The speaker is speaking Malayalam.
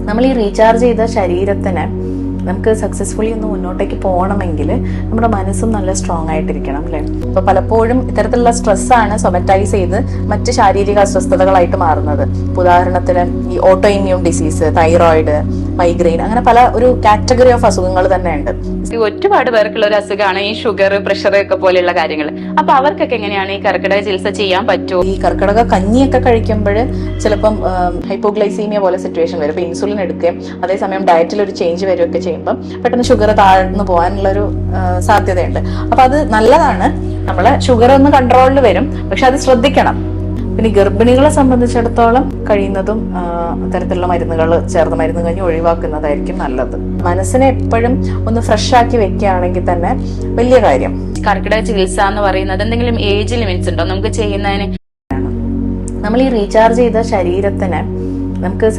നമ്മൾ ഈ റീചാർജ് ചെയ്ത ശരീരത്തിന് നമുക്ക് സക്സസ്ഫുള്ളി ഒന്ന് മുന്നോട്ടേക്ക് പോകണമെങ്കിൽ നമ്മുടെ മനസ്സും നല്ല സ്ട്രോങ് ആയിട്ടിരിക്കണം അല്ലേ. അപ്പോൾ പലപ്പോഴും ഇത്തരത്തിലുള്ള സ്ട്രെസ്സാണ് സൊമറ്റൈസ് ചെയ്ത് മറ്റ് ശാരീരിക അസ്വസ്ഥതകളായിട്ട് മാറുന്നത്. ഉദാഹരണത്തിന് ഈ auto immune disease, thyroid, migraine, അങ്ങനെ പല ഒരു കാറ്റഗറി ഓഫ് അസുഖങ്ങൾ തന്നെ ഉണ്ട്. ഒരുപാട് പേർക്കുള്ള ഒരു അസുഖമാണ് ഈ ഷുഗർ, പ്രഷർ ഒക്കെ പോലെയുള്ള കാര്യങ്ങൾ. അപ്പൊ അവർക്കൊക്കെ എങ്ങനെയാണ് ഈ കർക്കിടക ചികിത്സ ചെയ്യാൻ പറ്റുമോ? ഈ കർക്കിടക കഞ്ഞിയൊക്കെ കഴിക്കുമ്പോൾ ചിലപ്പം ഹൈപ്പോഗ്ലൈസീമിയ പോലെ സിറ്റുവേഷൻ വരും. ഇപ്പൊ ഇൻസുലിൻ എടുക്കുകയും അതേസമയം ഡയറ്റിൽ ഒരു ചേഞ്ച് വരികയൊക്കെ ചെയ്യുമ്പോൾ പെട്ടെന്ന് ഷുഗർ താഴ്ന്നു പോകാനുള്ളൊരു സാധ്യതയുണ്ട്. അപ്പൊ അത് നല്ലതാണ്, നമ്മളെ ഷുഗർ ഒന്ന് കൺട്രോളിൽ വരും, പക്ഷെ അത് ശ്രദ്ധിക്കണം. പിന്നെ ഗർഭിണികളെ സംബന്ധിച്ചിടത്തോളം കഴിയുന്നതും അത്തരത്തിലുള്ള മരുന്നുകൾ, ചേർന്ന മരുന്ന് കഞ്ഞി ഒഴിവാക്കുന്നതായിരിക്കും നല്ലത്. മനസ്സിനെ എപ്പോഴും ഒന്ന് ഫ്രഷ് ആക്കി വെക്കുകയാണെങ്കിൽ തന്നെ വലിയ കാര്യം. കർക്കിടക ചികിത്സ എന്ന് പറയുന്നത് എന്തെങ്കിലും ഏജ് ലിമിറ്റ്സ് ഉണ്ടോ നമുക്ക് ചെയ്യുന്നതിന്? നമ്മൾ ഈ റീചാർജ് ചെയ്ത ശരീരത്തിന് നമുക്ക്